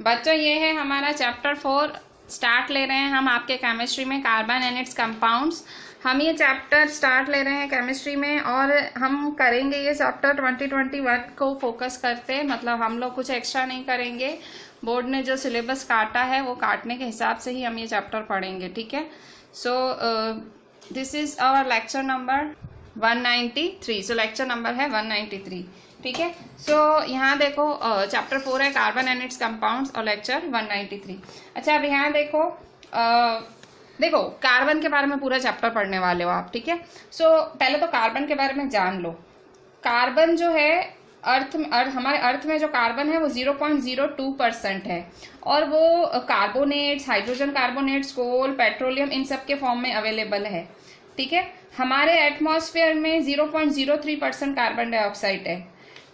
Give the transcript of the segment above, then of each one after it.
बच्चों ये है हमारा चैप्टर 4 स्टार्ट ले रहे हैं हम आपके केमिस्ट्री में, कार्बन एंड इट्स कंपाउंड्स। हम ये चैप्टर स्टार्ट ले रहे हैं केमिस्ट्री में और हम करेंगे ये चैप्टर 2021 को फोकस करते, मतलब हम लोग कुछ एक्स्ट्रा नहीं करेंगे। बोर्ड ने जो सिलेबस काटा है वो काटने के हिसाब से ही हम ये चैप्टर पढ़ेंगे, ठीक है। So this is our lecture number 193। So lecture number है 193, ठीक है। सो यहाँ देखो चैप्टर 4 है कार्बन एंड इट्स कंपाउंड्स और लेक्चर 193। अच्छा अब यहाँ देखो देखो कार्बन के बारे में पूरा चैप्टर पढ़ने वाले हो आप, ठीक है। सो पहले तो कार्बन के बारे में जान लो। कार्बन जो है हमारे अर्थ में जो कार्बन है वो 0.02% है और वो कार्बोनेट्स, हाइड्रोजन कार्बोनेट्स, कोल, पेट्रोलियम इन सब के फॉर्म में अवेलेबल है, ठीक है। हमारे एटमॉस्फेयर में 0.03% कार्बन डाइऑक्साइड है।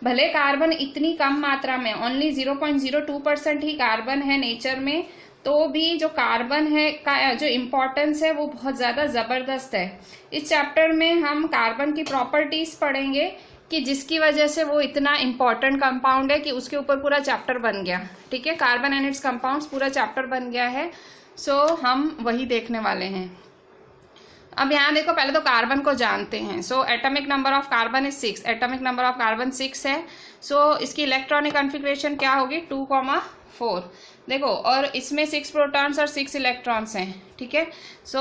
भले कार्बन इतनी कम मात्रा में, ओनली 0.02% ही कार्बन है नेचर में, तो भी जो कार्बन है का जो इम्पोर्टेंस है वो बहुत ज्यादा जबरदस्त है। इस चैप्टर में हम कार्बन की प्रॉपर्टीज पढ़ेंगे कि जिसकी वजह से वो इतना इम्पोर्टेंट कंपाउंड है कि उसके ऊपर पूरा चैप्टर बन गया, ठीक है। कार्बन एंड इट्स कंपाउंड्स पूरा चैप्टर बन गया है। सो हम वही देखने वाले हैं। अब यहाँ देखो पहले तो कार्बन को जानते हैं। So atomic number of carbon is 6। Atomic number of carbon 6 है। सो इसकी इलेक्ट्रॉनिक कॉन्फ़िगरेशन क्या होगी 2,4। देखो और इसमें 6 प्रोटॉन्स और 6 इलेक्ट्रॉन्स हैं, ठीक है। So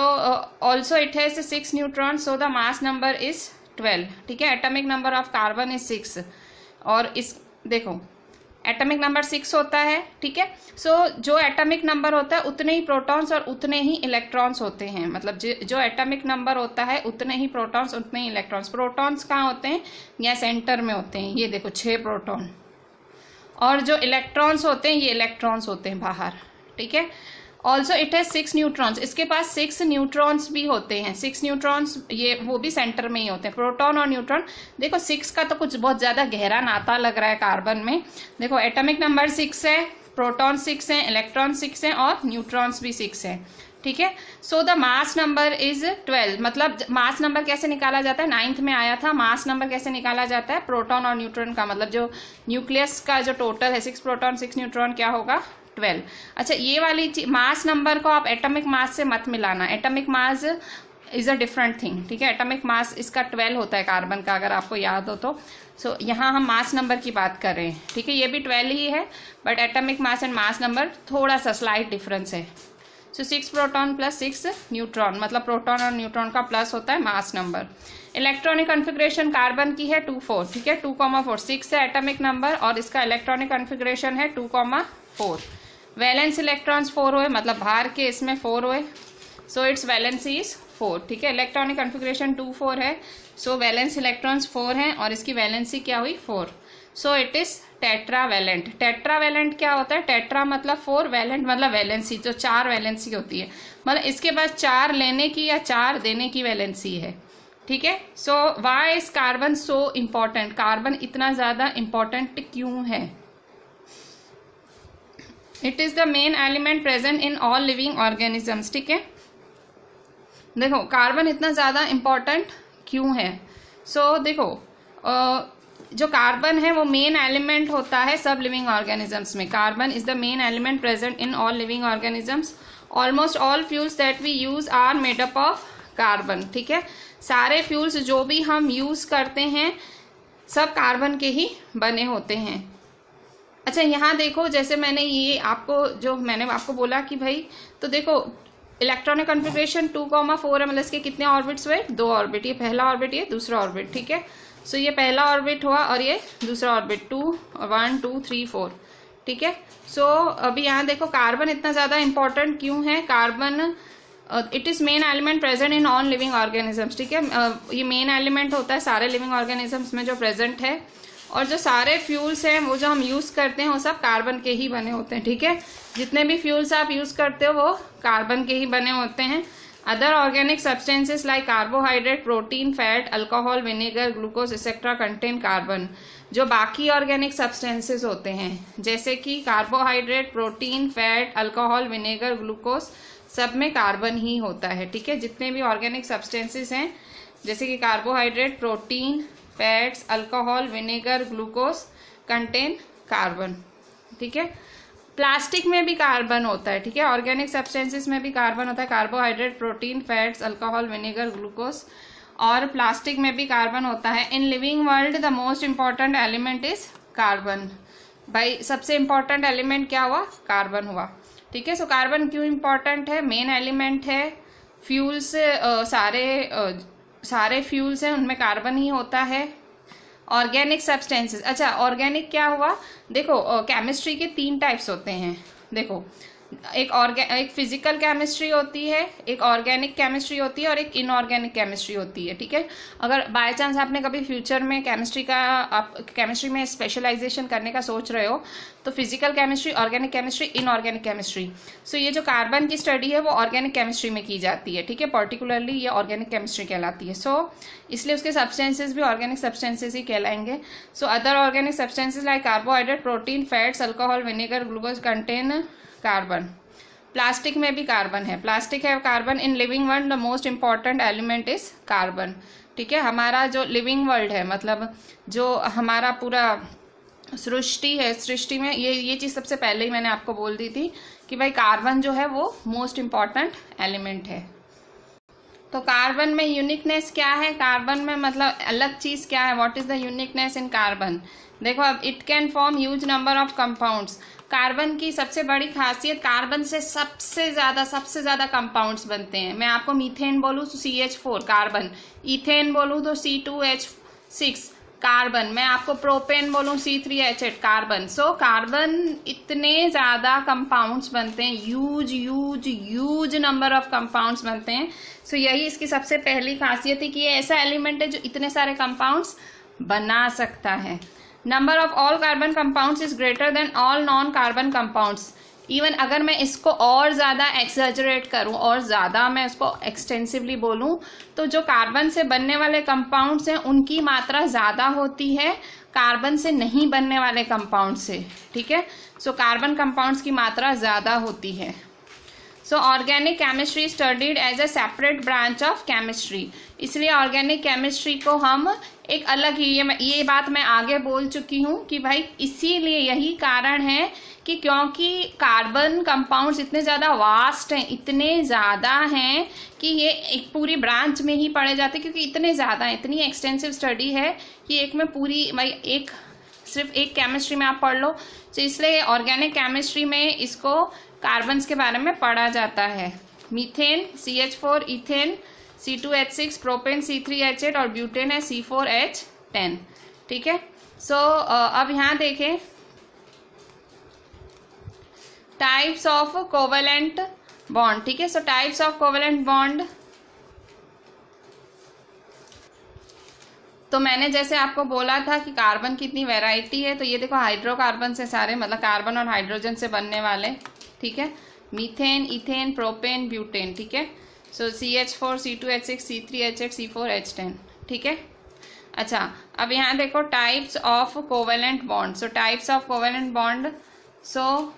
also it has 6 neutrons, so the mass number is 12, ठीक है। Atomic number of carbon is 6 और इस देखो एटॉमिक नंबर 6 होता है, ठीक है। सो जो एटॉमिक नंबर होता है उतने ही प्रोटॉन्स और उतने ही इलेक्ट्रॉन्स होते हैं, मतलब जो एटॉमिक नंबर होता है उतने ही प्रोटॉन्स उतने ही इलेक्ट्रॉन्स। प्रोटॉन्स कहाँ होते हैं, या सेंटर में होते हैं, ये देखो 6 प्रोटॉन, और जो इलेक्ट्रॉन्स होते हैं ये इलेक्ट्रॉन्स होते हैं बाहर, ठीक है। Also it has 6 neutrons. इसके पास 6 न्यूट्रॉन्स भी होते हैं। 6 न्यूट्रॉन्स ये वो भी सेंटर में ही होते हैं, प्रोटॉन और न्यूट्रॉन। देखो 6 का तो कुछ बहुत ज्यादा गहरा नाता लग रहा है कार्बन में। देखो एटॉमिक नंबर 6 है, प्रोटॉन 6 है, इलेक्ट्रॉन 6 है और न्यूट्रॉन्स भी 6 है, ठीक है। So the mass number is 12। मतलब मास नंबर कैसे निकाला जाता है, 9th में आया था। मास नंबर कैसे निकाला जाता है, प्रोटॉन और न्यूट्रॉन का, मतलब जो न्यूक्लियस का जो टोटल है 6 प्रोटॉन 6 न्यूट्रॉन क्या होगा 12। अच्छा ये वाली मास नंबर को आप एटॉमिक मास से मत मिलाना। Atomic mass is a different thing, ठीक है। एटॉमिक मास इसका 12 होता है कार्बन का, अगर आपको याद हो तो। सो यहाँ हम मास नंबर की बात कर रहे हैं, ठीक है। ये भी 12 ही है, but atomic mass and mass number थोड़ा सा स्लाइट डिफरेंस है। सो 6 प्रोटॉन प्लस 6 न्यूट्रॉन, मतलब प्रोटॉन और न्यूट्रॉन का प्लस होता है mass number. Electronic configuration carbon की है 2,4, ठीक है। 2,4 6 है एटॉमिक नंबर और इसका इलेक्ट्रॉनिक कॉन्फ़िगरेशन है 2,4। वैलेंस इलेक्ट्रॉन्स 4 हुए, मतलब बाहर के इसमें 4 हुए, सो इट्स वैलेंसी इज 4, ठीक है। इलेक्ट्रॉनिक कॉन्फ़िगरेशन 2,4 है, सो वैलेंस इलेक्ट्रॉन्स 4 हैं और इसकी वैलेंसी क्या हुई 4। सो इट इज टेट्रावैलेंट। टेट्रावैलेंट क्या होता है, टेट्रा मतलब 4, वैलेंट मतलब वैलेंसी, जो 4 वैलेंसी होती है, मतलब इसके पास 4 लेने की या 4 देने की वैलेंसी है, ठीक है। So why is carbon so important, carbon इतना ज्यादा इम्पोर्टेंट क्यों है। It is the main element present in all living organisms, ठीक है। देखो कार्बन इतना ज्यादा इम्पोर्टेंट क्यों है। सो देखो जो कार्बन है वो मेन एलिमेंट होता है सब लिविंग ऑर्गेनिजम्स में। Carbon is the main element present in all living organisms. Almost all fuels that we use are made up of carbon, ठीक है। सारे फ्यूल्स जो भी हम यूज करते हैं सब कार्बन के ही बने होते हैं। अच्छा यहाँ देखो जैसे मैंने आपको बोला कि भाई, तो देखो इलेक्ट्रॉनिक कॉन्फ़िगरेशन 2,4 है, मतलब इसके कितने ऑर्बिट्स हुए 2 ऑर्बिट, ये पहला ऑर्बिट ये दूसरा ऑर्बिट, ठीक है। सो ये पहला ऑर्बिट हुआ और ये दूसरा ऑर्बिट 2 1 2 3 4, ठीक है। सो अभी यहाँ देखो कार्बन इतना ज्यादा इंपॉर्टेंट क्यों है। Carbon it is main element present in all living organisms, ठीक है। ये मेन एलिमेंट होता है सारे लिविंग ऑर्गेनिजम्स में जो प्रेजेंट है, और जो सारे फ्यूल्स हैं वो जो हम यूज करते हैं वो सब कार्बन के ही बने होते हैं, ठीक है। जितने भी फ्यूल्स आप यूज करते हो वो कार्बन के ही बने होते हैं। Other organic substances like carbohydrate, protein, fat, alcohol, vinegar, glucose etcetera contain carbon. जो बाकी ऑर्गेनिक सब्सटेंसेस होते हैं जैसे कि carbohydrate, protein, fat, alcohol, vinegar, glucose, सब में कार्बन ही होता है, ठीक है। जितने भी ऑर्गेनिक सब्सटेंसेस हैं जैसे कि carbohydrate, protein, fats, alcohol, vinegar, glucose contain carbon, ठीक है। प्लास्टिक में भी कार्बन होता है, ठीक है, ऑर्गेनिक सब्सटेंसेस में भी कार्बन होता है, carbohydrate, protein, fats, alcohol, vinegar, glucose, और प्लास्टिक में भी कार्बन होता है। इन living world the most important element is carbon. भाई सबसे इंपॉर्टेंट एलिमेंट क्या हुआ? कार्बन हुआ, ठीक है। सो कार्बन क्यों इंपॉर्टेंट है? मेन एलिमेंट है, फ्यूल्स, सारे फ्यूल्स हैं उनमें कार्बन ही होता है। ऑर्गेनिक सब्सटेंसेस, अच्छा ऑर्गेनिक क्या हुआ? देखो केमिस्ट्री के 3 टाइप्स होते हैं। देखो एक फिजिकल केमिस्ट्री होती है, एक ऑर्गेनिक केमिस्ट्री होती है और एक इनऑर्गेनिक केमिस्ट्री होती है, ठीक है। अगर बाय चांस आपने कभी फ्यूचर में केमिस्ट्री में स्पेशलाइजेशन करने का सोच रहे हो तो physical chemistry, organic chemistry, inorganic chemistry. So ये जो कार्बन की स्टडी है वो ऑर्गेनिक केमिस्ट्री में की जाती है, ठीक है, पर्टिकुलरली ये ऑर्गेनिक केमिस्ट्री कहलाती है। सो इसलिए उसके सब्सटेंसेस भी ऑर्गेनिक सब्सटेंसेस ही कहलाएंगे। So other organic substances like carbohydrate, protein, fats, alcohol, vinegar, glucose contain carbon. Plastic में भी कार्बन है, प्लास्टिक है carbon. In living world the most important element is carbon, ठीक है। हमारा जो लिविंग वर्ल्ड है, मतलब जो हमारा पूरा सृष्टि है, सृष्टि में ये चीज सबसे पहले ही मैंने आपको बोल दी थी कि भाई कार्बन जो है वो मोस्ट इंपॉर्टेंट एलिमेंट है। तो कार्बन में यूनिकनेस क्या है? कार्बन में मतलब अलग चीज क्या है? What is the uniqueness in carbon? देखो अब it can form huge number of compounds. Carbon की सबसे बड़ी खासियत, कार्बन से सबसे ज्यादा कंपाउंड्स बनते हैं। मैं आपको मीथेन बोलूँ तो CH4 कार्बन, इथेन बोलूँ तो C2H6 कार्बन, मैं आपको प्रोपेन बोलूँ C3H8 कार्बन। सो कार्बन इतने ज्यादा कंपाउंड्स बनते हैं, ह्यूज नंबर ऑफ कंपाउंड्स बनते हैं। सो यही इसकी सबसे पहली खासियत है कि ये ऐसा एलिमेंट है जो इतने सारे कंपाउंड्स बना सकता है। Number of all carbon compounds is greater than all non carbon compounds. Even अगर मैं इसको और ज्यादा एक्सैजरेट करूं और ज्यादा मैं इसको एक्सटेंसिवली बोलूं तो जो कार्बन से बनने वाले कंपाउंड्स हैं उनकी मात्रा ज्यादा होती है कार्बन से नहीं बनने वाले कंपाउंड से, ठीक है। सो कार्बन कंपाउंड्स की मात्रा ज्यादा होती है। So organic chemistry studied as a separate branch of chemistry. इसलिए ऑर्गेनिक केमिस्ट्री को हम एक अलग ही, ये बात मैं आगे बोल चुकी हूँ कि भाई इसीलिए यही कारण है कि क्योंकि कार्बन कंपाउंड्स इतने ज्यादा वास्ट हैं, इतने ज्यादा हैं कि ये एक पूरी ब्रांच में ही पढ़े जाते हैं, क्योंकि इतने ज्यादा है, इतनी एक्सटेंसिव स्टडी है कि एक में पूरी भाई सिर्फ एक केमिस्ट्री में आप पढ़ लो। तो इसलिए ऑर्गेनिक केमिस्ट्री में इसको कार्बन्स के बारे में पढ़ा जाता है। Methane CH4, ethane C2H6, propane C3H8 और ब्यूटेन है C4H10, ठीक है। सो अब यहाँ देखें टाइप्स ऑफ कोवेलेंट बॉन्ड, ठीक है। सो टाइप्स ऑफ कोवेलेंट बॉन्ड, तो मैंने जैसे आपको बोला था कि कार्बन की इतनी वैरायटी है, तो ये देखो हाइड्रोकार्बन से सारे, मतलब कार्बन और हाइड्रोजन से बनने वाले, ठीक है, मीथेन, इथेन, प्रोपेन, ब्यूटेन, ठीक है। सो CH4, C2H6, C3H8, C4H10, ठीक है। अच्छा अब यहाँ देखो types of covalent bond. So types of covalent bond, so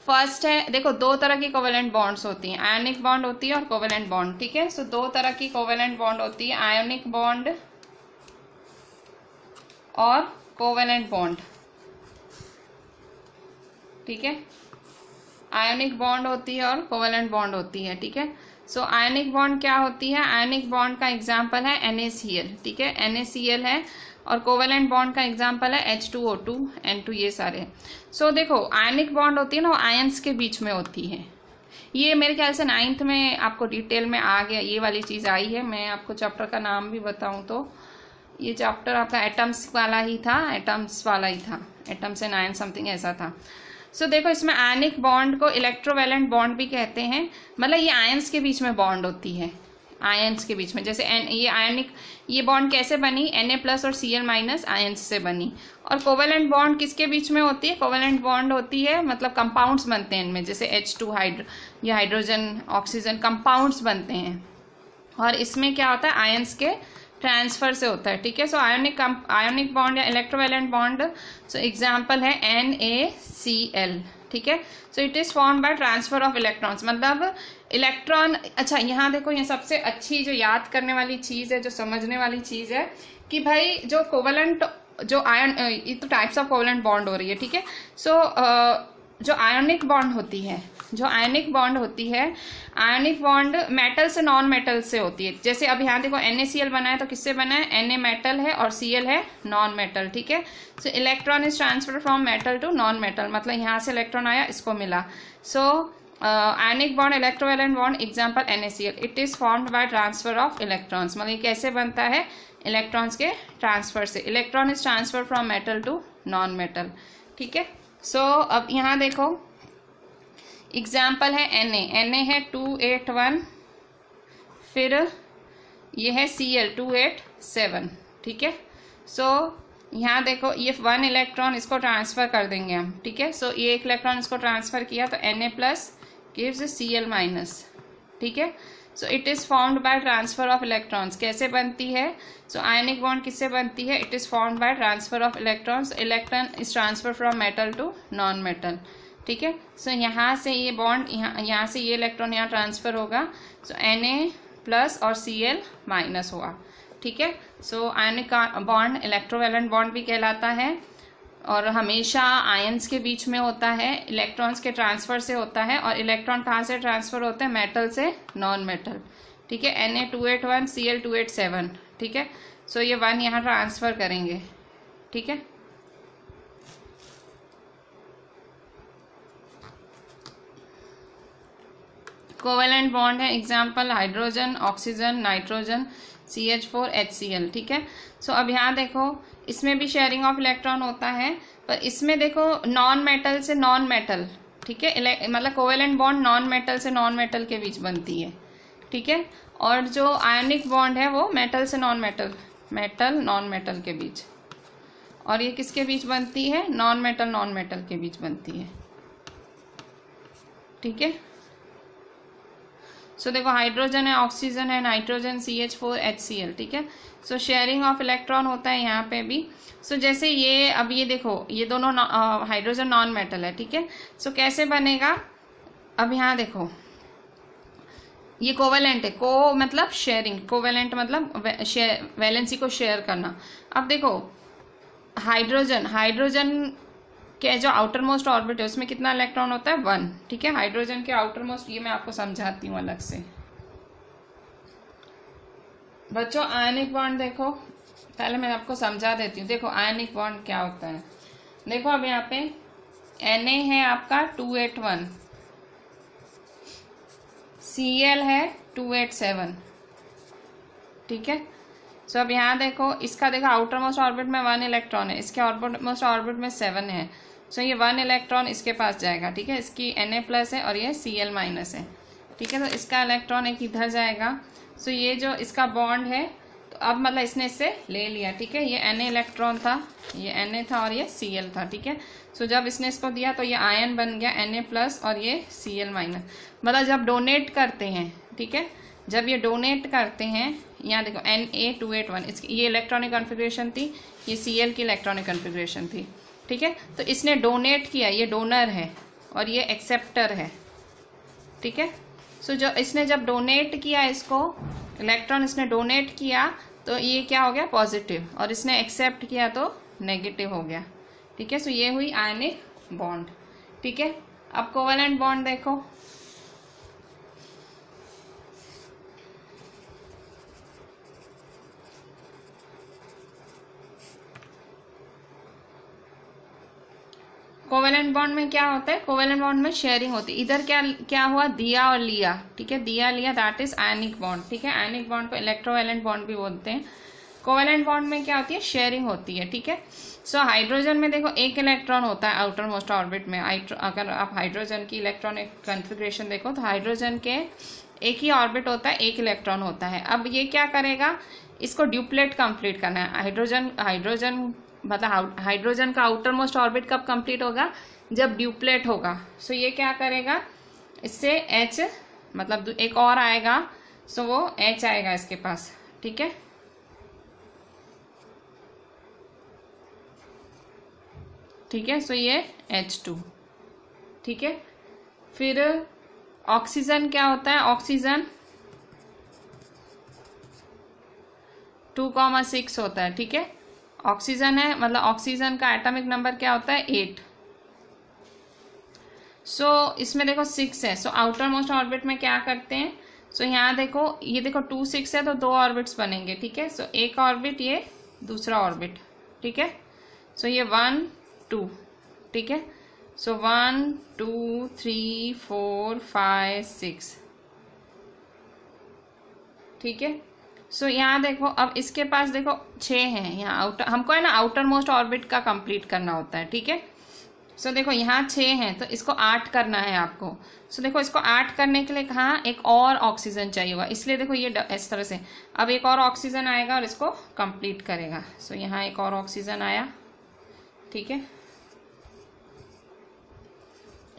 first है, देखो 2 तरह की कोवेलेंट बॉन्ड्स होती हैं, आयोनिक बॉन्ड होती है और कोवेलेंट बॉन्ड, ठीक है। सो 2 तरह की कोवेलेंट बॉन्ड होती है, आयोनिक बॉन्ड और कोवेलेंट बॉन्ड, ठीक है। आयोनिक बॉन्ड होती है और कोवेलेंट बॉन्ड होती है, ठीक है। सो आयोनिक बॉन्ड क्या होती है? आयोनिक बॉन्ड का एग्जांपल है NaCl, ठीक है, NaCl है। और कोवेलेंट बॉन्ड का एग्जांपल है H2O2, N2, ये सारे। सो देखो आयोनिक बॉन्ड होती है ना, वो आयंस के बीच में होती है। ये मेरे ख्याल से 9th में आपको डिटेल में आ गया, ये वाली चीज आई है। मैं आपको चैप्टर का नाम भी बताऊं तो ये चैप्टर आपका एटम्स वाला ही था, एटम से 9 समथिंग ऐसा था। सो देखो इसमें आयनिक बॉन्ड को इलेक्ट्रोवैलेंट बॉन्ड भी कहते हैं, मतलब ये आयंस के बीच में बॉन्ड होती है, आयंस के बीच में। जैसे ये आयनिक, ये बॉन्ड कैसे बनी? Na+ और Cl- आयंस से बनी। और कोवेलेंट बॉन्ड किसके बीच में होती है? कोवेलेंट बॉन्ड होती है, मतलब कंपाउंड्स बनते हैं इनमें, जैसे H2 या हाइड्रोजन, ऑक्सीजन, कंपाउंड्स बनते हैं। और इसमें क्या होता है? आयंस के ट्रांसफर से होता है, ठीक है। सो आयोनिक बॉन्ड या इलेक्ट्रोवैलेंट बॉन्ड, सो एग्जांपल है NaCl, ठीक है। So it is form by transfer of electrons, मतलब इलेक्ट्रॉन। अच्छा यहाँ देखो, ये सबसे अच्छी जो याद करने वाली चीज है, जो समझने वाली चीज है कि भाई जो कोवेलेंट जो आयन, ये तो टाइप्स ऑफ कोवेलेंट बॉन्ड हो रही है, ठीक है। सो जो आयोनिक बॉन्ड होती है, जो आयनिक बॉन्ड होती है, आयनिक बॉन्ड मेटल से नॉन मेटल से होती है। जैसे अब यहाँ देखो NaCl बना है तो किससे बना है, Na मेटल है और Cl है नॉन मेटल, ठीक है। So electron is transfer from metal to non metal, मतलब यहाँ से इलेक्ट्रॉन आया, इसको मिला। So ionic bond, electrovalent bond, example NaCl, it is formed by transfer of electrons. मतलब ये कैसे बनता है, इलेक्ट्रॉन्स के ट्रांसफर से। Electron is transfer from metal to non metal, ठीक है। सो अब यहाँ देखो एग्जाम्पल है Na है 281, फिर ये है Cl 287, ठीक है। सो यहाँ देखो ये 1 इलेक्ट्रॉन इसको ट्रांसफर कर देंगे हम, ठीक है। सो ये 1 इलेक्ट्रॉन इसको ट्रांसफर किया तो Na plus gives Cl minus, ठीक है। So it is formed by transfer of electrons. कैसे बनती है, सो आयनिक बॉन्ड किससे बनती है, it is formed by transfer of electrons. Electron is transfer from metal to non metal, ठीक है। सो यहाँ से ये बॉन्ड, यहाँ से ये इलेक्ट्रॉन यहाँ ट्रांसफर होगा, सो Na प्लस और Cl माइनस हुआ, ठीक है। So ionic bond electrovalent bond भी कहलाता है और हमेशा आयंस के बीच में होता है, इलेक्ट्रॉन्स के ट्रांसफर से होता है। और इलेक्ट्रॉन कहाँ से ट्रांसफर होते हैं, मेटल से नॉन मेटल, ठीक है। Na 281 Cl 287, ठीक है। सो ये 1 यहाँ ट्रांसफर करेंगे, ठीक है। कोवेलेंट बॉन्ड है, example hydrogen, oxygen, nitrogen, CH4 HCl, ठीक है। सो अब यहाँ देखो इसमें भी शेयरिंग ऑफ इलेक्ट्रॉन होता है, पर इसमें देखो नॉन मेटल से नॉन मेटल, ठीक है। मतलब कोवेलेंट बॉन्ड नॉन मेटल से नॉन मेटल के बीच बनती है, ठीक है। और जो आयनिक बॉन्ड है वो मेटल से non metal, metal non metal के बीच। और ये किसके बीच बनती है, नॉन मेटल के बीच बनती है, ठीक है। सो देखो हाइड्रोजन है, ऑक्सीजन है, नाइट्रोजन, CH4 HCl, ठीक है। सो शेयरिंग ऑफ इलेक्ट्रॉन होता है यहाँ पे भी। सो जैसे ये अब ये देखो ये दोनों हाइड्रोजन नॉन मेटल है, ठीक है। सो कैसे बनेगा, अब यहाँ देखो ये कोवेलेंट है, को मतलब शेयरिंग, कोवेलेंट मतलब वैलेंसी को शेयर करना। अब देखो हाइड्रोजन के जो आउटर मोस्ट ऑर्बिट है उसमें कितना इलेक्ट्रॉन होता है, 1, ठीक है। हाइड्रोजन के आउटर मोस्ट, ये मैं आपको समझाती हूँ अलग से। बच्चों आयनिक बॉन्ड देखो, पहले मैं आपको समझा देती हूँ। देखो आयनिक बॉन्ड क्या होता है, देखो अब यहाँ पे Na है आपका 281, Cl है 287, ठीक है। सो अब यहाँ देखो इसका देखो आउटर मोस्ट ऑर्बिट में 1 इलेक्ट्रॉन है, इसके आउटर मोस्ट ऑर्बिट में 7 है। सो ये 1 इलेक्ट्रॉन इसके पास जाएगा, ठीक है। इसकी Na प्लस है और ये Cl माइनस है, ठीक है। तो इसका इलेक्ट्रॉन एक इधर जाएगा। सो ये जो इसका बॉन्ड है, तो अब मतलब इसने इससे ले लिया, ठीक है। ये Na इलेक्ट्रॉन था, ये Na था और ये Cl था, ठीक है। सो जब इसने इसको दिया तो ये आयन बन गया Na प्लस और ये Cl माइनस। मतलब जब डोनेट करते हैं, ठीक है, जब ये डोनेट करते हैं, यहाँ देखो Na 281, इसकी ये इलेक्ट्रॉनिक कॉन्फ़िगरेशन थी, ये Cl की इलेक्ट्रॉनिक कॉन्फ़िगरेशन थी, ठीक है। तो इसने डोनेट किया, ये डोनर है और ये एक्सेप्टर है, ठीक है। सो जो इसने जब डोनेट किया, इसको इलेक्ट्रॉन इसने डोनेट किया तो ये क्या हो गया, पॉजिटिव, और इसने एक्सेप्ट किया तो नेगेटिव हो गया, ठीक है। सो ये हुई आयनिक बॉन्ड, ठीक है। अब कोवेलेंट बॉन्ड देखो, कोवेलेंट बॉन्ड में क्या होता है, कोवेलेंट बॉन्ड में शेयरिंग होती है। इधर क्या क्या हुआ, दिया और लिया, ठीक है, दिया लिया, दैट इज आयनिक बॉन्ड, ठीक है। आयनिक बॉन्ड को इलेक्ट्रोवैलेंट बॉन्ड भी बोलते हैं। कोवेलेंट बॉन्ड में क्या होती है, शेयरिंग होती है, ठीक है। सो हाइड्रोजन में देखो 1 इलेक्ट्रॉन होता है आउटर मोस्ट ऑर्बिट में। अगर आप हाइड्रोजन की इलेक्ट्रॉनिक कॉन्फ़िगरेशन देखो तो हाइड्रोजन के एक ही ऑर्बिट होता है, 1 इलेक्ट्रॉन होता है। अब ये क्या करेगा, इसको ड्यूप्लेट कंप्लीट करना है। हाइड्रोजन मतलब हाइड्रोजन का आउटर मोस्ट ऑर्बिट कब कंप्लीट होगा, जब ड्यूप्लेट होगा। सो ये क्या करेगा, इससे H मतलब एक और आएगा, सो वो H आएगा इसके पास, ठीक है। ठीक है, सो ये H2, ठीक है। फिर ऑक्सीजन क्या होता है, ऑक्सीजन 2,6 होता है, ठीक है। ऑक्सीजन है, मतलब ऑक्सीजन का एटॉमिक नंबर क्या होता है 8। सो इसमें देखो 6 है। सो आउटर मोस्ट ऑर्बिट में क्या करते हैं, सो यहाँ देखो ये देखो 2 6 है तो 2 ऑर्बिट्स बनेंगे, ठीक है। सो एक ऑर्बिट, ये दूसरा ऑर्बिट, ठीक है। सो ये 1 2, ठीक है। सो 1 2 3 4 5 6, ठीक है। सो यहाँ देखो अब इसके पास देखो 6 हैं यहाँ आउटर, हमको है ना आउटर मोस्ट ऑर्बिट का कंप्लीट करना होता है, ठीक है। सो देखो यहाँ 6 हैं तो इसको 8 करना है आपको। सो देखो इसको 8 करने के लिए कहाँ एक और ऑक्सीजन चाहिए होगा, इसलिए देखो ये इस तरह से अब एक और ऑक्सीजन आएगा और इसको कंप्लीट करेगा। सो यहाँ एक और ऑक्सीजन आया, ठीक है।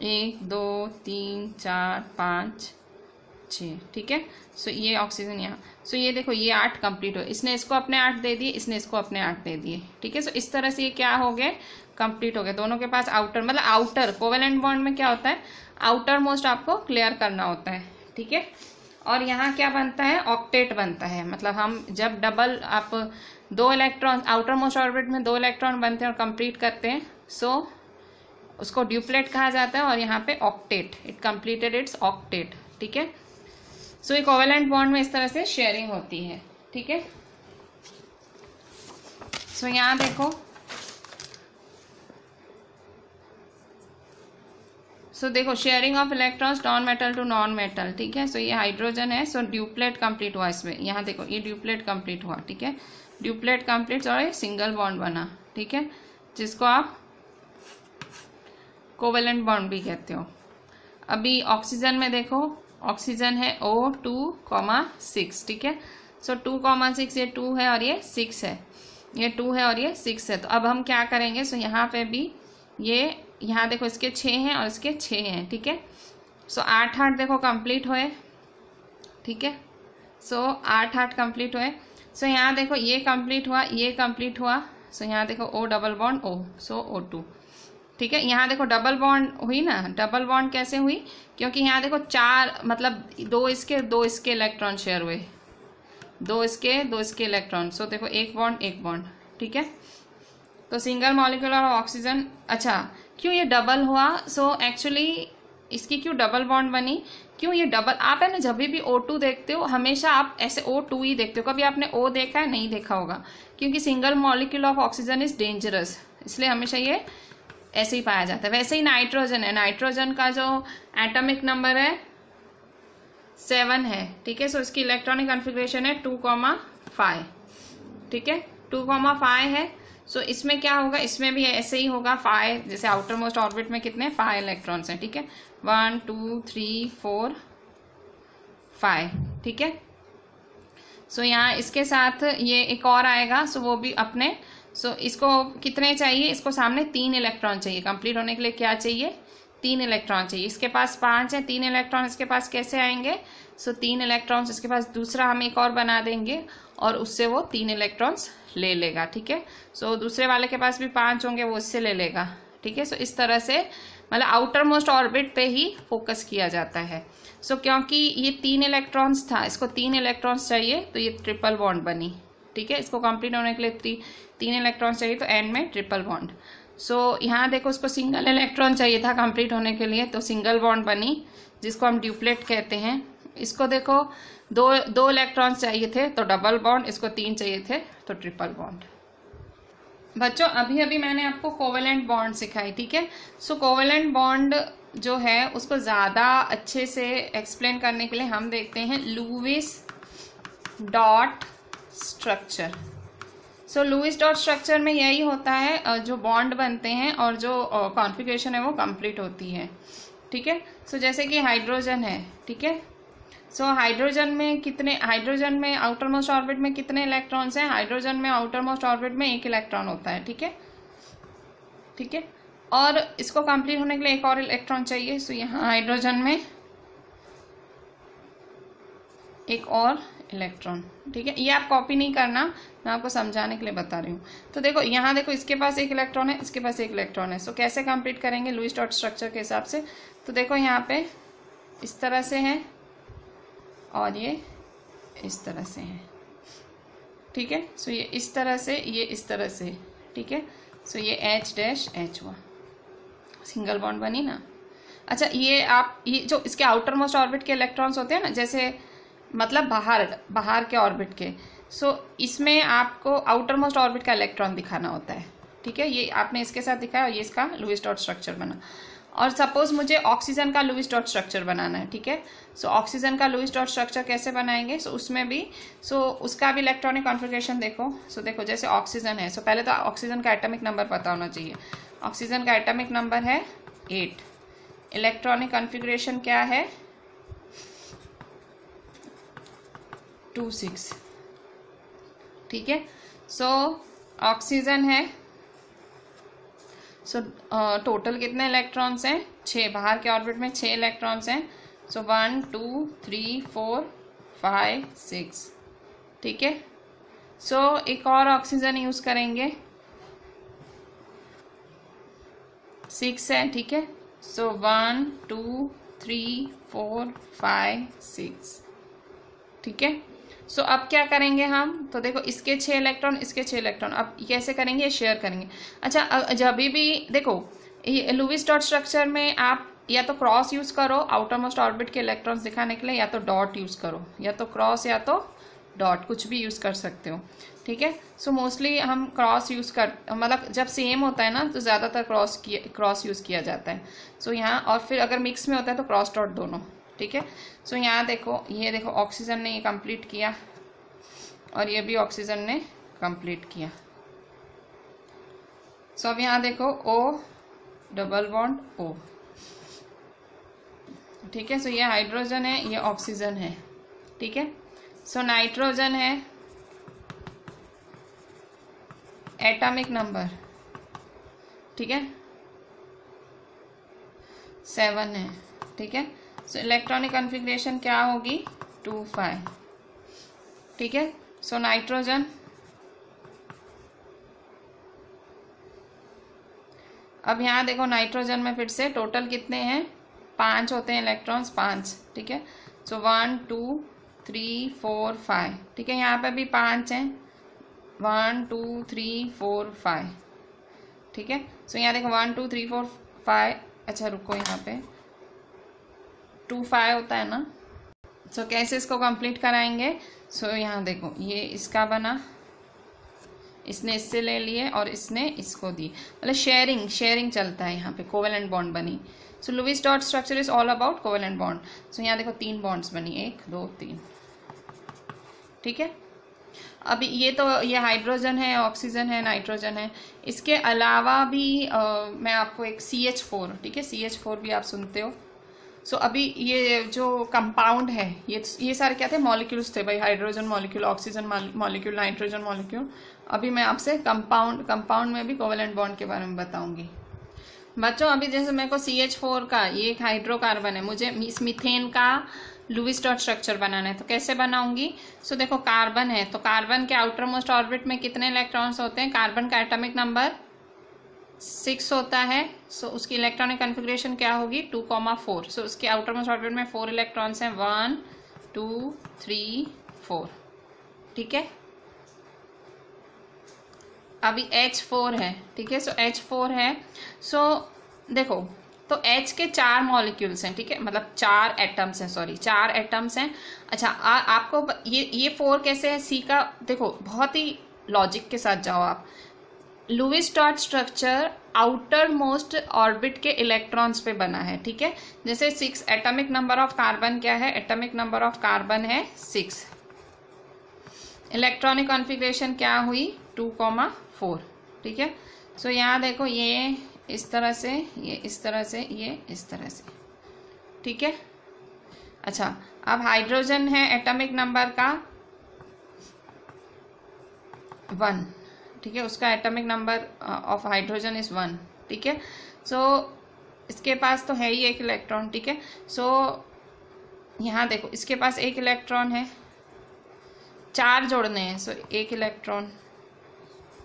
1 2 3 4 5 6, ठीक है। सो ये ऑक्सीजन यहाँ, सो ये देखो ये 8 कंप्लीट हो, इसने इसको अपने 8 दे दिए, इसने इसको अपने 8 दे दिए, ठीक है। सो इस तरह से ये क्या हो गए, कंप्लीट हो गए। दोनों के पास आउटर, मतलब आउटर कोवेलेंट बॉन्ड में क्या होता है, आउटर मोस्ट आपको क्लियर करना होता है, ठीक है। और यहाँ क्या बनता है, ऑक्टेट बनता है। मतलब हम जब डबल आप 2 इलेक्ट्रॉन आउटर मोस्ट ऑर्बिट में 2 इलेक्ट्रॉन बनते हैं और कंप्लीट करते हैं, सो उसको ड्यूप्लेट कहा जाता है। और यहाँ पे octet, it completed it's octet, ठीक है। सो ये कोवेलेंट बॉन्ड में इस तरह से शेयरिंग होती है, ठीक है। सो यहाँ देखो, सो देखो sharing of electrons non metal to non metal, ठीक है। सो ये हाइड्रोजन है, सो ड्यूप्लेट कंप्लीट हुआ इसमें, यहाँ देखो ये ड्यूप्लेट कंप्लीट हुआ, ठीक है। ड्यूप्लेट कंप्लीट और सिंगल बॉन्ड बना, ठीक है, जिसको आप कोवेलेंट बॉन्ड भी कहते हो। अभी ऑक्सीजन में देखो, ऑक्सीजन है O2,6, ठीक है। सो 2,6 ये 2 है और ये 6 है, ये 2 है और ये 6 है। तो अब हम क्या करेंगे, सो यहाँ पे भी ये, यहाँ देखो इसके 6 हैं और इसके 6 हैं, ठीक है। सो 8 8 देखो कंप्लीट हुए, ठीक है। सो 8 8 कंप्लीट हुए। सो यहाँ देखो ये कंप्लीट हुआ, ये कंप्लीट हुआ। सो यहाँ देखो O डबल बॉन्ड O, सो O2, ठीक है। यहाँ देखो डबल बॉन्ड हुई ना, डबल बॉन्ड कैसे हुई, क्योंकि यहाँ देखो 4 मतलब 2 इसके इलेक्ट्रॉन शेयर हुए, 2 इसके इलेक्ट्रॉन। सो देखो एक बॉन्ड, ठीक है। तो सिंगल मॉलिक्यूलर ऑक्सीजन, अच्छा क्यों ये डबल हुआ, सो एक्चुअली इसकी क्यों डबल बॉन्ड बनी, क्यों ये डबल, आप है ना जब भी O2 देखते हो हमेशा आप ऐसे O2 ही देखते हो, कभी आपने O देखा है, नहीं देखा होगा, क्योंकि single molecule of oxygen is dangerous, इसलिए हमेशा ये ऐसे ही पाया जाता है। वैसे ही नाइट्रोजन है, नाइट्रोजन का जो एटॉमिक नंबर है 7 है, ठीक है। सो इसकी इलेक्ट्रॉनिक कॉन्फ़िगरेशन है 2,5, ठीक है, 2,5 है। सो इसमें क्या होगा, इसमें भी ऐसे ही होगा 5, जैसे आउटर मोस्ट ऑर्बिट में कितने 5 इलेक्ट्रॉन्स हैं, ठीक है, 1 2 3 4 5, ठीक है। सो यहाँ इसके साथ ये एक और आएगा, सो वो भी अपने, सो इसको कितने चाहिए, इसको सामने 3 इलेक्ट्रॉन चाहिए कंप्लीट होने के लिए, क्या चाहिए 3 इलेक्ट्रॉन चाहिए। इसके पास 5 है, 3 इलेक्ट्रॉन इसके पास कैसे आएंगे, सो 3 इलेक्ट्रॉन्स इसके पास, दूसरा हम एक और बना देंगे और उससे वो 3 इलेक्ट्रॉन्स ले लेगा, ठीक है। सो दूसरे वाले के पास भी 5 होंगे, वो इससे ले लेगा, ठीक है। सो इस तरह से मतलब आउटर मोस्ट ऑर्बिट पे ही फोकस किया जाता है। सो क्योंकि ये 3 इलेक्ट्रॉन्स था, इसको 3 इलेक्ट्रॉन्स चाहिए तो ये ट्रिपल बॉन्ड बनी, ठीक है। इसको कंप्लीट होने के लिए 3 इलेक्ट्रॉन्स चाहिए तो एंड में ट्रिपल बॉन्ड। सो यहाँ देखो उसको सिंगल इलेक्ट्रॉन चाहिए था कंप्लीट होने के लिए, तो सिंगल बॉन्ड बनी, जिसको हम ड्यूप्लेट कहते हैं। इसको देखो 2 इलेक्ट्रॉन्स चाहिए थे तो डबल बॉन्ड, इसको 3 चाहिए थे तो ट्रिपल बॉन्ड। बच्चों अभी अभी मैंने आपको कोवेलेंट बॉन्ड सिखाई, ठीक है। सो कोवेलेंट बॉन्ड जो है उसको ज़्यादा अच्छे से एक्सप्लेन करने के लिए हम देखते हैं लुईस डॉट स्ट्रक्चर। सो लुईस डॉट स्ट्रक्चर में यही होता है, जो बॉन्ड बनते हैं और जो कॉन्फ़िगरेशन है वो कंप्लीट होती है, ठीक है। सो जैसे कि हाइड्रोजन है, ठीक है। सो हाइड्रोजन में आउटर मोस्ट ऑर्बिट में कितने इलेक्ट्रॉन्स हैं, हाइड्रोजन में आउटर मोस्ट ऑर्बिट में 1 इलेक्ट्रॉन होता है, ठीक है, ठीक है। और इसको कंप्लीट होने के लिए एक और इलेक्ट्रॉन चाहिए। सो यहाँ हाइड्रोजन में एक और इलेक्ट्रॉन, ठीक है। ये आप कॉपी नहीं करना, मैं आपको समझाने के लिए बता रही हूँ। तो देखो यहाँ देखो इसके पास 1 इलेक्ट्रॉन है, इसके पास 1 इलेक्ट्रॉन है। सो कैसे कंप्लीट करेंगे लुईस डॉट स्ट्रक्चर के हिसाब से, तो देखो यहाँ पे इस तरह से है और ये इस तरह से है, ठीक है। सो ये इस तरह से, ये इस तरह से, ठीक है। सो ये H' हुआ, सिंगल बॉन्ड बनी ना। अच्छा, ये जो इसके आउटर मोस्ट ऑर्बिट के इलेक्ट्रॉन्स होते हैं ना, जैसे मतलब बाहर के ऑर्बिट के, सो इसमें आपको आउटर मोस्ट ऑर्बिट का इलेक्ट्रॉन दिखाना होता है, ठीक है। ये आपने इसके साथ दिखाया और ये इसका लुईस डॉट स्ट्रक्चर बना। और सपोज मुझे ऑक्सीजन का लुईस डॉट स्ट्रक्चर बनाना है, ठीक है। सो ऑक्सीजन का लुईस डॉट स्ट्रक्चर कैसे बनाएंगे? सो उसमें भी उसका भी इलेक्ट्रॉनिक कॉन्फ़िगरेशन देखो। सो देखो, जैसे ऑक्सीजन है, सो पहले तो ऑक्सीजन का एटॉमिक नंबर पता होना चाहिए। ऑक्सीजन का एटॉमिक नंबर है 8। इलेक्ट्रॉनिक कॉन्फ़िगरेशन क्या है? 2,6, ठीक है। सो ऑक्सीजन है, सो टोटल कितने इलेक्ट्रॉन्स हैं? 6। बाहर के ऑर्बिट में 6 इलेक्ट्रॉन्स हैं। सो 1 2 3 4 5 6, ठीक है। सो एक और ऑक्सीजन यूज करेंगे, 6 है, ठीक है। सो 1 2 3 4 5 6, ठीक है। सो अब क्या करेंगे हम? तो देखो, इसके 6 इलेक्ट्रॉन, इसके 6 इलेक्ट्रॉन, अब कैसे करेंगे? शेयर करेंगे। अच्छा, जब भी देखो लुईस डॉट स्ट्रक्चर में आप या तो क्रॉस यूज करो आउटर मोस्ट ऑर्बिट के इलेक्ट्रॉन्स दिखाने के लिए, या तो डॉट यूज करो, या तो क्रॉस या तो डॉट, कुछ भी यूज कर सकते हो, ठीक है। सो मोस्टली हम क्रॉस यूज कर, मतलब जब सेम होता है ना तो ज्यादातर क्रॉस यूज किया जाता है। सो यहाँ, और फिर अगर मिक्स में होता है तो क्रॉस डॉट दोनों, ठीक है। सो यहाँ देखो, ये देखो ऑक्सीजन ने ये कंप्लीट किया और ये भी ऑक्सीजन ने कंप्लीट किया। सो अब यहाँ देखो O डबल बॉन्ड O, ठीक है। सो ये हाइड्रोजन है, ये ऑक्सीजन है, ठीक है। सो नाइट्रोजन है, एटॉमिक नंबर, ठीक है, 7 है, ठीक है। सो इलेक्ट्रॉनिक कॉन्फ़िगरेशन क्या होगी? 2 5, ठीक है। सो नाइट्रोजन, अब यहाँ देखो नाइट्रोजन में फिर से टोटल कितने हैं? 5 होते हैं इलेक्ट्रॉन्स, 5, ठीक है। सो 1 2 3 4 5, ठीक है। यहाँ पे भी 5 हैं, 1 2 3 4 5, ठीक है। सो यहाँ देखो 1 2 3 4 5, अच्छा रुको, यहाँ पे 2 5 होता है ना। सो कैसे इसको कंप्लीट कराएंगे? सो यहाँ देखो, ये इसका बना, इसने इससे ले लिए और इसने इसको दी, मतलब शेयरिंग चलता है यहाँ पे, कोवेलेंट बॉन्ड बनी। So Lewis dot structure is all about covalent bond. So यहाँ देखो 3 बॉन्ड्स बनी, 1 2 3, ठीक है। अभी ये हाइड्रोजन है, ऑक्सीजन है, नाइट्रोजन है। इसके अलावा भी मैं आपको एक CH4, ठीक है, CH4 भी आप सुनते हो। सो अभी ये जो कंपाउंड है, ये सारे क्या थे? मॉलिक्यूल्स थे भाई, hydrogen molecule, oxygen molecule, nitrogen molecule. अभी मैं आपसे कंपाउंड में भी कोवेलेंट बॉन्ड के बारे में बताऊंगी बच्चों। अभी जैसे मेरे को CH4 का, ये एक हाइड्रोकार्बन है, मुझे इस मीथेन का लुईस डॉट स्ट्रक्चर बनाना है, तो कैसे बनाऊंगी? सो देखो, कार्बन है, तो कार्बन के आउटर मोस्ट ऑर्बिट में कितने इलेक्ट्रॉन्स होते हैं? कार्बन का एटॉमिक नंबर 6 होता है। सो उसकी इलेक्ट्रॉनिक कॉन्फ़िगरेशन क्या होगी? 2,4। सो उसके आउटर मोस्ट ऑर्बिट में 4 इलेक्ट्रॉन्स हैं, 1 2 3 4, ठीक है। अभी H4 है, ठीक है। सो H4 है। सो देखो, तो H के 4 मॉलिक्यूल्स हैं, ठीक है, मतलब 4 एटम्स हैं, सॉरी 4 एटम्स हैं। अच्छा, आपको ये 4 कैसे है? C का देखो, बहुत ही लॉजिक के साथ जाओ आप। Lewis dot structure outermost orbit के इलेक्ट्रॉन्स पे बना है, ठीक है। जैसे 6, एटॉमिक नंबर ऑफ कार्बन क्या है? एटॉमिक नंबर ऑफ कार्बन है 6। इलेक्ट्रॉनिक कॉन्फ़िगरेशन क्या हुई? 2,4, ठीक है। सो यहाँ देखो, ये इस तरह से, ये इस तरह से, ये इस तरह से, ठीक है। अच्छा, अब हाइड्रोजन है, एटॉमिक नंबर का 1, ठीक है, उसका atomic number of hydrogen is 1, ठीक है। सो इसके पास तो है ही एक इलेक्ट्रॉन, ठीक है। सो यहाँ देखो, इसके पास एक इलेक्ट्रॉन है, 4 जोड़ने हैं। सो एक इलेक्ट्रॉन,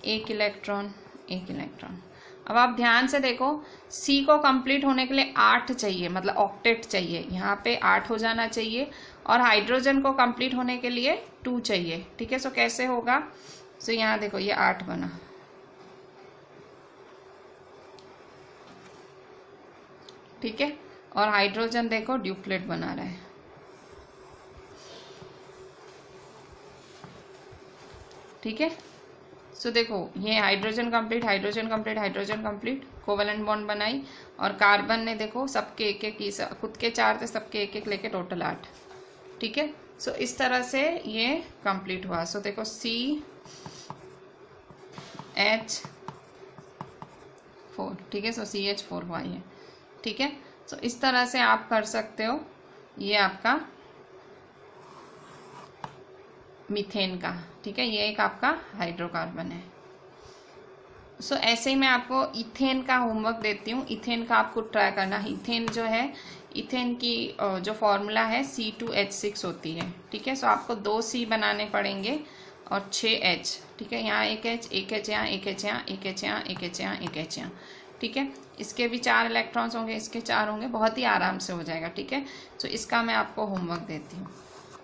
एक इलेक्ट्रॉन, एक इलेक्ट्रॉन। अब आप ध्यान से देखो, C को कंप्लीट होने के लिए 8 चाहिए, मतलब ऑक्टेट चाहिए, यहाँ पे 8 हो जाना चाहिए, और हाइड्रोजन को कंप्लीट होने के लिए 2 चाहिए। ठीक है, सो कैसे होगा, सो यहाँ देखो ये 8 बना, ठीक है, और हाइड्रोजन देखो ड्यूप्लेट बना रहा है। ठीक है, सो देखो ये hydrogen complete, hydrogen complete, hydrogen complete, covalent bond बनाई, और कार्बन ने देखो सबके एक एक, खुद के 4 थे, सबके एक एक लेके टोटल 8। ठीक है, सो इस तरह से ये कंप्लीट हुआ। सो देखो CH4, ठीक है, सो CH4 हुआ ये। ठीक है, सो इस तरह से आप कर सकते हो, ये आपका मीथेन का। ठीक है, ये एक आपका हाइड्रोकार्बन है। सो ऐसे ही मैं आपको इथेन का होमवर्क देती हूँ। इथेन का आपको ट्राई करना। इथेन जो है, इथेन की जो फॉर्मूला है C2H6 होती है। ठीक है, सो आपको 2 C बनाने पड़ेंगे और 6 H। ठीक है, यहाँ एक H, एक H यहाँ, एक H यहाँ, एक H यहाँ, एक H यहाँ, एक H यहाँ। ठीक है, इसके भी 4 इलेक्ट्रॉन्स होंगे, इसके 4 होंगे, बहुत ही आराम से हो जाएगा। ठीक है, सो इसका मैं आपको होमवर्क देती हूँ।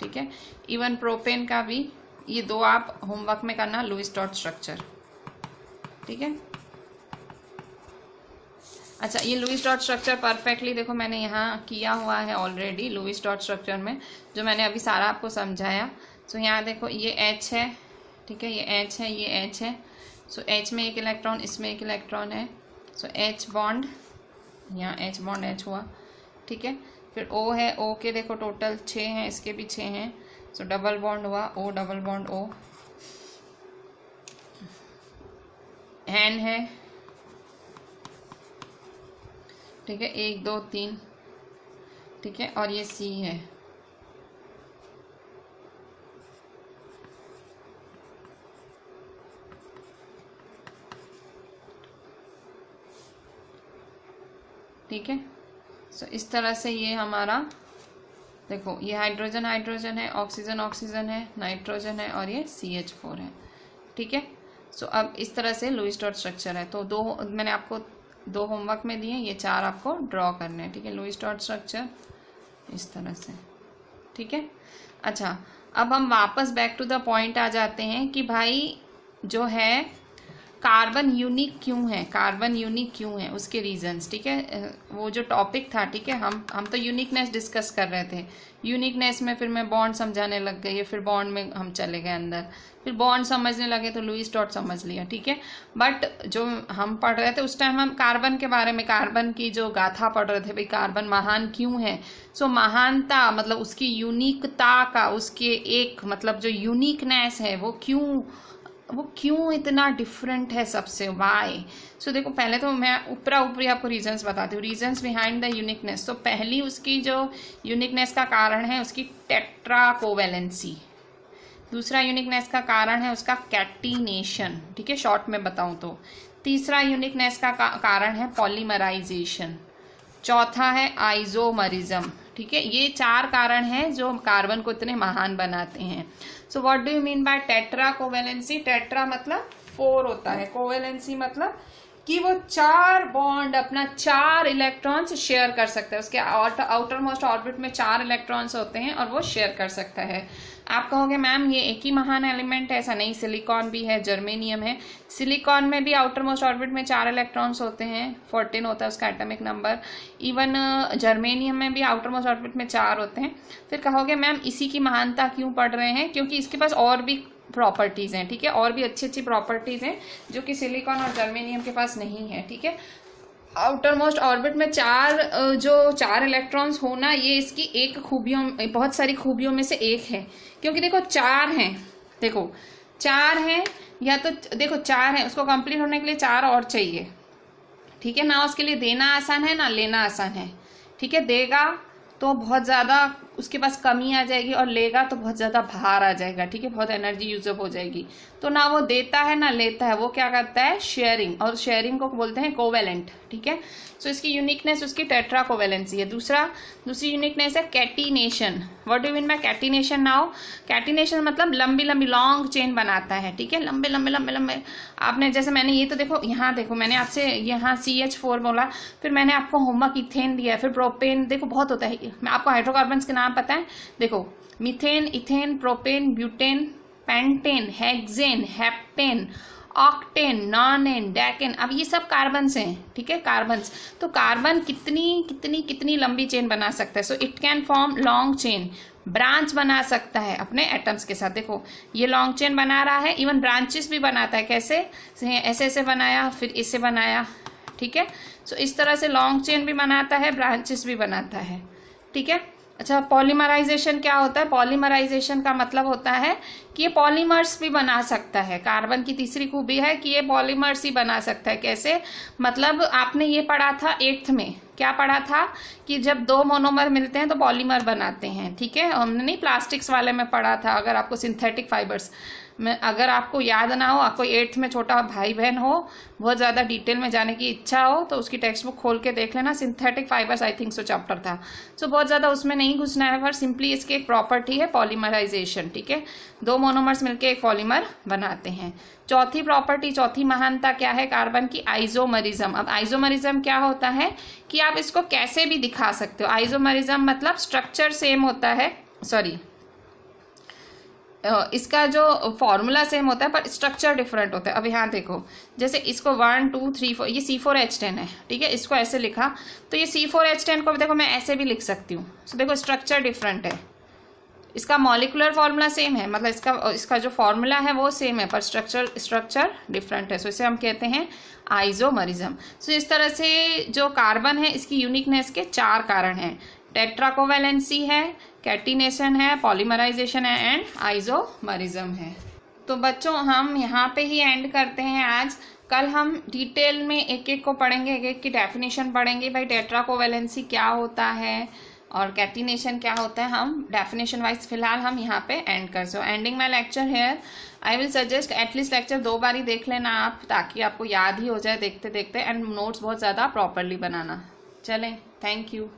ठीक है, इवन प्रोपेन का भी ये 2 आप होमवर्क में करना, लुईस डॉट स्ट्रक्चर। ठीक है, अच्छा, ये लुईस डॉट स्ट्रक्चर परफेक्टली देखो मैंने यहाँ किया हुआ है ऑलरेडी, लुईस डॉट स्ट्रक्चर में जो मैंने अभी सारा आपको समझाया। सो यहाँ देखो ये H है, ठीक है, ये H है, ये H है। सो H में 1 इलेक्ट्रॉन, इसमें 1 इलेक्ट्रॉन है। सो H बॉन्ड, यहाँ H बॉन्ड H हुआ। ठीक है, फिर O है, O के देखो टोटल 6 हैं, इसके भी 6 हैं। सो डबल बॉन्ड हुआ, O double bond O। N है, ठीक है, 1 2 3, ठीक है, और ये C है। ठीक है, सो इस तरह से ये हमारा देखो, ये हाइड्रोजन हाइड्रोजन है, ऑक्सीजन ऑक्सीजन है, नाइट्रोजन है, और ये CH4 है। ठीक है, सो अब इस तरह से लुईस डॉट स्ट्रक्चर है। तो 2 मैंने आपको 2 होमवर्क में दिए, ये 4 आपको ड्रॉ करने हैं। ठीक है, लुईस डॉट स्ट्रक्चर इस तरह से। ठीक है, अच्छा, अब हम वापस बैक टू द पॉइंट आ जाते हैं कि भाई जो है कार्बन यूनिक क्यों है, कार्बन यूनिक क्यों है, उसके रीजंस। ठीक है, वो जो टॉपिक था, ठीक है, हम तो यूनिकनेस डिस्कस कर रहे थे। यूनिकनेस में फिर मैं बॉन्ड समझाने लग गई, फिर बॉन्ड में हम चले गए अंदर, फिर बॉन्ड समझने लगे तो लुईस डॉट समझ लिया। ठीक है, बट जो हम पढ़ रहे थे उस टाइम हम कार्बन के बारे में, कार्बन की जो गाथा पढ़ रहे थे, भाई कार्बन महान क्यों है। सो महानता मतलब उसकी यूनिकता का, उसके एक मतलब जो यूनिकनेस है वो क्यों इतना डिफरेंट है सबसे, वाई। सो देखो, पहले तो मैं ऊपरी आपको रीजंस बताती हूँ, रीजंस बिहाइंड द यूनिकनेस। तो पहली उसकी जो यूनिकनेस का कारण है उसकी टेट्रा कोवेलेंसी। दूसरा यूनिकनेस का कारण है उसका कैटिनेशन। ठीक है, शॉर्ट में बताऊं तो। तीसरा यूनिकनेस का कारण है पॉलीमराइजेशन। चौथा है आइसोमरिज्म। ठीक है, ये 4 कारण हैं जो कार्बन को इतने महान बनाते हैं। So what do you mean by tetra covalency. Tetra मतलब 4 होता है, कोवेलेंसी मतलब कि वो 4 बॉन्ड अपना 4 इलेक्ट्रॉन्स शेयर कर सकता है। उसके आउटर मोस्ट ऑर्बिट में 4 इलेक्ट्रॉन्स होते हैं और वो शेयर कर सकता है। आप कहोगे मैम ये एक ही महान एलिमेंट है, ऐसा नहीं, सिलिकॉन भी है, जर्मेनियम है। सिलिकॉन में भी आउटर मोस्ट ऑर्बिट में 4 इलेक्ट्रॉन्स होते हैं, 14 होता है उसका एटॉमिक नंबर। इवन जर्मेनियम में भी आउटर मोस्ट ऑर्बिट में 4 होते हैं। फिर कहोगे मैम इसी की महानता क्यों पढ़ रहे हैं, क्योंकि इसके पास और भी प्रॉपर्टीज हैं। ठीक है, और भी अच्छी अच्छी प्रॉपर्टीज हैं जो कि सिलिकॉन और जर्मेनियम के पास नहीं है। ठीक है, आउटर मोस्ट ऑर्बिट में 4 इलेक्ट्रॉन्स होना, ये इसकी एक खूबियों, बहुत सारी खूबियों में से एक है। क्योंकि देखो 4 हैं, देखो 4 हैं, या तो देखो 4 हैं, उसको कंप्लीट होने के लिए 4 और चाहिए। ठीक है ना, उसके लिए देना आसान है ना लेना आसान है। ठीक है, देगा तो बहुत ज़्यादा उसके पास कमी आ जाएगी और लेगा तो बहुत ज़्यादा भार आ जाएगा, ठीक है, बहुत एनर्जी यूजअप हो जाएगी। तो ना वो देता है ना लेता है, वो क्या करता है, शेयरिंग, और शेयरिंग को बोलते हैं कोवेलेंट, ठीक है। सो इसकी यूनिकनेस उसकी टेट्रा कोवेलेंसी है। दूसरी यूनिकनेस है catenation. What do mean by catenation now? Catenation मतलब लंबी लंबी लॉन्ग चेन बनाता है, ठीक है, लंबे लंबे लंबे लंबे। आपने जैसे मैंने ये तो देखो यहाँ देखो, मैंने आपसे यहाँ CH4 बोला, फिर मैंने आपको होमवर्क इथेन दिया, फिर प्रोपेन, देखो बहुत होता है। मैं आपको हाइड्रोकार्बन्स के नाम पता है, देखो methane, ethane, propane, butane, pentane, hexane, heptane, octane, nonane, decane. अब ये सब कार्बन्स हैं, ठीक है, कार्बन्स। तो कार्बन कितनी कितनी कितनी लंबी चेन बना सकता है? So it can form long chain, branch बना सकता है अपने एटम्स के साथ। देखो ये लॉन्ग चेन बना रहा है, इवन ब्रांचेस भी बनाता है। कैसे? ऐसे ऐसे बनाया, फिर इससे बनाया, ठीक है। सो इस तरह से लॉन्ग चेन भी बनाता है, ब्रांचेस भी बनाता है, ठीक है। अच्छा, पॉलीमराइजेशन क्या होता है? पॉलीमराइजेशन का मतलब होता है कि ये पॉलीमर्स भी बना सकता है। कार्बन की तीसरी खूबी है कि ये पॉलीमर्स ही बना सकता है। कैसे? मतलब आपने ये पढ़ा था 8th में, क्या पढ़ा था कि जब दो मोनोमर मिलते हैं तो पॉलीमर बनाते हैं, ठीक है। हमने नहीं प्लास्टिक्स वाले में पढ़ा था। अगर आपको सिंथेटिक फाइबर्स में अगर आपको याद ना हो, आपको 8th में छोटा भाई बहन हो, बहुत ज़्यादा डिटेल में जाने की इच्छा हो, तो उसकी टेक्स्ट बुक खोल के देख लेना। Synthetic fibres I think so chapter था। सो बहुत ज़्यादा उसमें नहीं घुसना है, पर सिंपली इसकी एक प्रॉपर्टी है पॉलीमराइजेशन, ठीक है। दो मोनोमर्स मिलकर एक पॉलीमर बनाते हैं। चौथी प्रॉपर्टी, चौथी महानता क्या है कार्बन की? आइसोमरिज्म। अब आइसोमरिज्म क्या होता है कि आप इसको कैसे भी दिखा सकते हो। आइसोमरिज्म मतलब स्ट्रक्चर सेम होता है, सॉरी इसका जो फॉर्मूला सेम होता है पर स्ट्रक्चर डिफरेंट होता है। अब यहाँ देखो, जैसे इसको 1 2 3 4, ये C4H10 है, ठीक है, इसको ऐसे लिखा, तो ये C4H10 को देखो मैं ऐसे भी लिख सकती हूँ। तो देखो स्ट्रक्चर डिफरेंट है, इसका मॉलिकुलर फॉर्मूला सेम है, मतलब इसका जो फॉर्मूला है वो सेम है, पर स्ट्रक्चर डिफरेंट है। सो इसे हम कहते हैं आइसोमरिज्म। सो इस तरह से जो कार्बन है इसकी यूनिकनेस के 4 कारण हैं। टेट्राकोवैलेंसी है, कैटिनेशन है, पॉलीमराइजेशन है एंड आइसोमरिज्म है। तो बच्चों हम यहाँ पे ही एंड करते हैं आज। कल हम डिटेल में एक एक को पढ़ेंगे, एक एक की डेफिनेशन पढ़ेंगे। भाई टेट्राकोवैलेंसी क्या होता है और कैटिनेशन क्या होता है, हम डेफिनेशन वाइज फिलहाल हम यहाँ पे एंड कर। So ending my lecture here, I will suggest at least lecture 2 बार ही देख लेना आप, ताकि आपको याद ही हो जाए देखते देखते, एंड नोट्स बहुत ज़्यादा प्रॉपरली बनाना। चलें, थैंक यू।